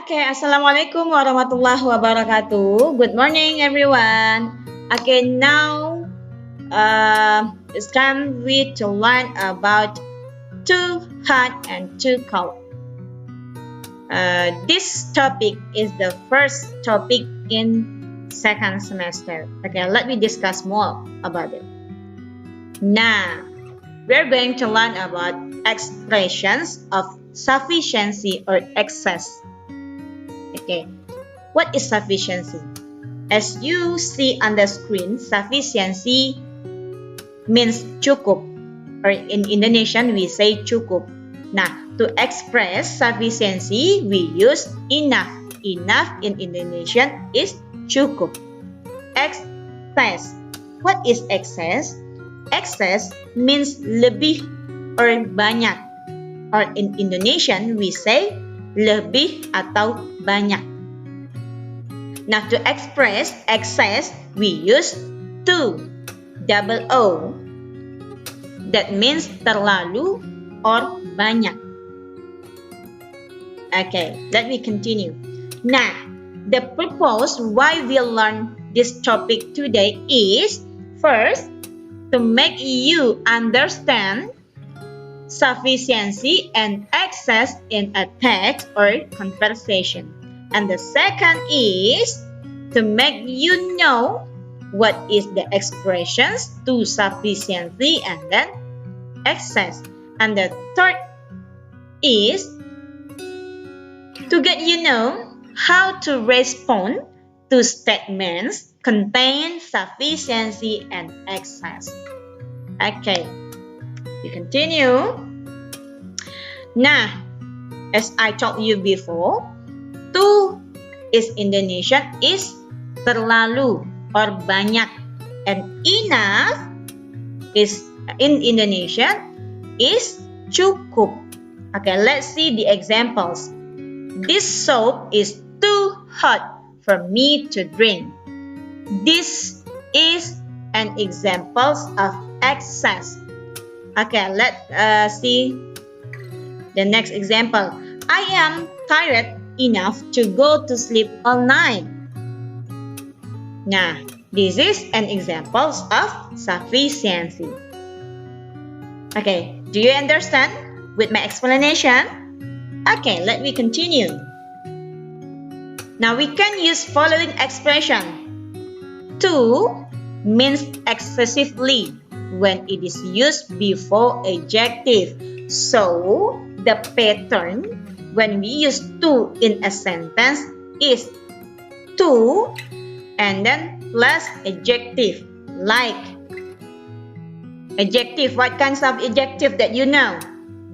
Okay, Assalamualaikum warahmatullahi wabarakatuh. Good morning, everyone. Okay, now it's time to learn about too hot and too cold. This topic is the first topic in second semester. Okay, let me discuss more about it. Now, we're going to learn about expressions of sufficiency or excess. Okay, what is sufficiency? As you see on the screen, sufficiency means cukup, or in Indonesian we say cukup. Nah, to express sufficiency we use enough. Enough in Indonesian is cukup. Excess. What is excess? Excess means lebih or banyak. Or in Indonesian we say lebih atau banyak. Now to express excess we use too, double O. That means terlalu or banyak. Okay, let me continue. Now, the purpose why we learn this topic today is first to make you understand sufficiency and excess in a text or conversation. And the second is to make you know what is the expressions to sufficiency and then excess. And the third is to get you know how to respond to statements contain sufficiency and excess. Okay. We continue. Nah, as I told you before, too is Indonesian is terlalu or banyak, and enough is in Indonesian is cukup. Okay, let's see the examples. This soap is too hot for me to drink. This is an example of excess. Okay, let's see the next example. I am tired enough to go to sleep all night. Now, this is an example of sufficiency. Okay, do you understand with my explanation? Okay, let me continue. Now, we can use following expression. Too means excessively when it is used before adjective. So, the pattern when we use to in a sentence is to and then plus adjective. Like adjective, what kinds of adjective that you know?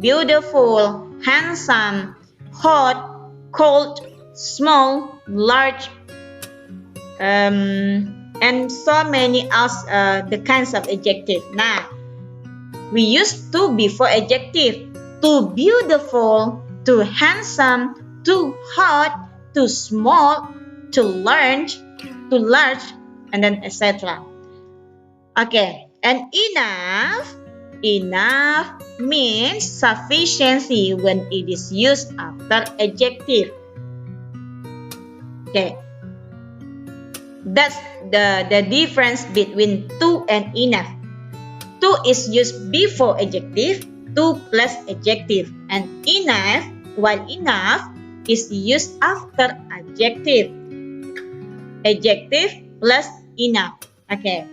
Beautiful, handsome, hot, cold, small, large, and so many else the kinds of adjective. Now, we use to before adjective. Too beautiful, too handsome, too hot, too small, too large, and then etc. Okay, and enough means sufficiency when it is used after adjective. Okay. That's the difference between too and enough. Too is used before adjective, too plus adjective, and enough, while enough is used after adjective. Adjective plus enough. Okay.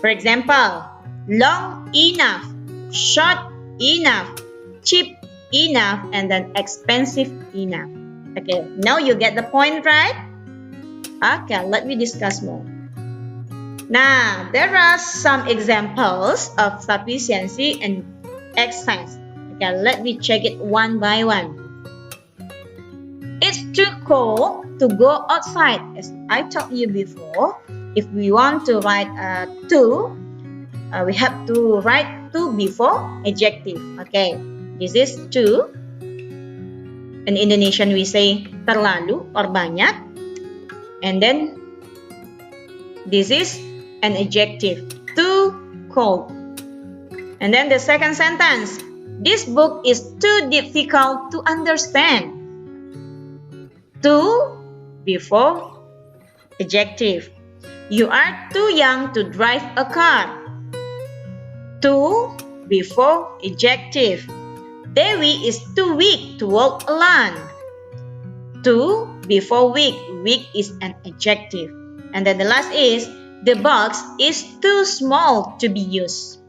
For example, long enough, short enough, cheap enough, and then expensive enough. Okay, now you get the point, right? Okay, let me discuss more. Now, there are some examples of sufficiency and excess. Okay, let me check it one by one. It's too cold to go outside. As I told you before, if we want to write to, we have to write to before adjective. Okay, this is too. In Indonesian, we say terlalu or banyak. And then, this is an adjective, too cold. And then the second sentence, this book is too difficult to understand. Too before adjective. You are too young to drive a car. Too before adjective. Dewi is too weak to walk alone. Too before weak. Weak is an adjective. And then the last is the box is too small to be used.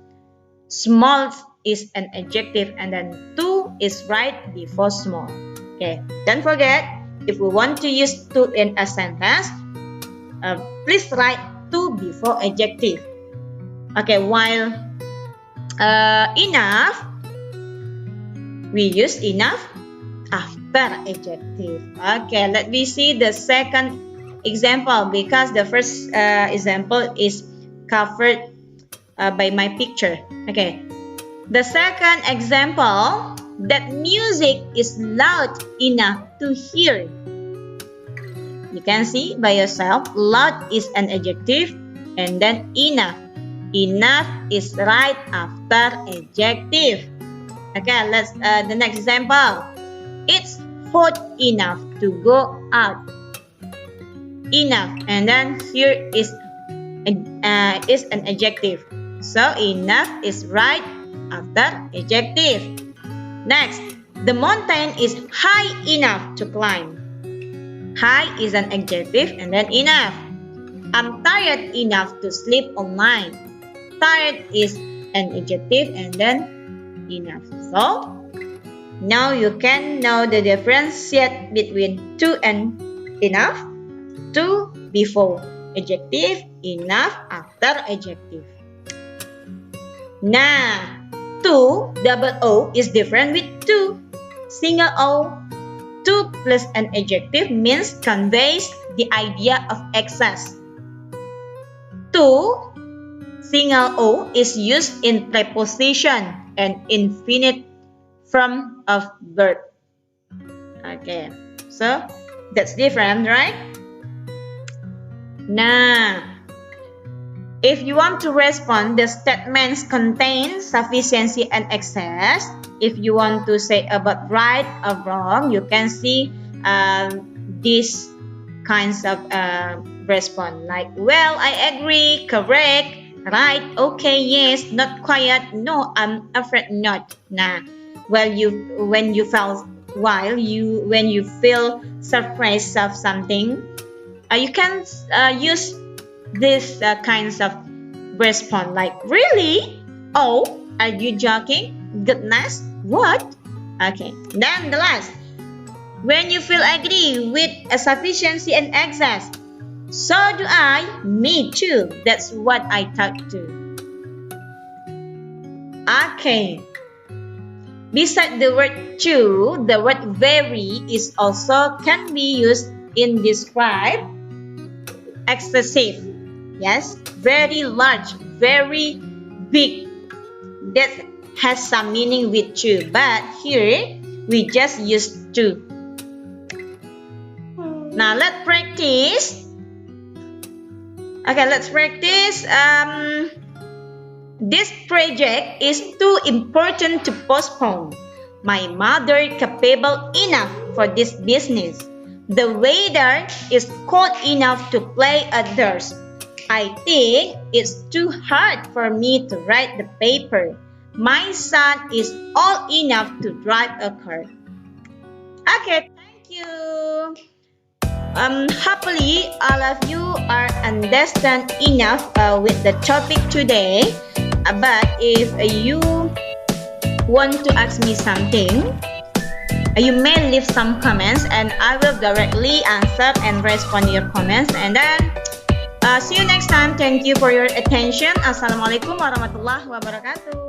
Small is an adjective and then too is right before small. Okay, don't forget, if we want to use too in a sentence, please write too before adjective. Okay, while enough, we use enough after adjective. Okay, let me see the second example because the first example is covered by my picture. Okay, the second example, that music is loud enough to hear. You can see by yourself, loud is an adjective and then enough. Enough is right after adjective. Okay, let's the next example. It's hot enough to go out. Enough and then here is an adjective. So enough is right after adjective. Next, the mountain is high enough to climb. High is an adjective and then enough. I'm tired enough to sleep all night. Tired is an adjective and then enough. So now you can know the difference between too and enough. Too before adjective, enough after adjective. Now, too double O is different with too. Single O. Too plus an adjective means conveys the idea of excess. Too single O is used in preposition and infinite form of verb. Okay, so that's different, right? Now, if you want to respond, the statements contain sufficiency and excess. If you want to say about right or wrong, you can see these kinds of response like well, I agree, correct, right, okay, yes, not quiet, no, I'm afraid not. Nah, when you feel surprised of something, you can use these kinds of response like really, oh, are you joking, goodness, what? Okay, then the last, when you feel agree with a sufficiency and excess, so do I, me too, that's what I thought too. Okay, beside the word too, the word very is also can be used in describe excessive. Yes, very large, very big. That has some meaning with too, but here we just use too. Now let's practice. Okay, let's practice. This project is too important to postpone. My mother capable enough for this business. The weather is cold enough to play outdoors. I think it's too hard for me to write the paper. My son is old enough to drive a car. Okay, thank you. Hopefully all of you are understand enough with the topic today. But if you want to ask me something, you may leave some comments and I will directly answer and respond to your comments. And then see you next time. Thank you for your attention. Assalamualaikum warahmatullahi wabarakatuh.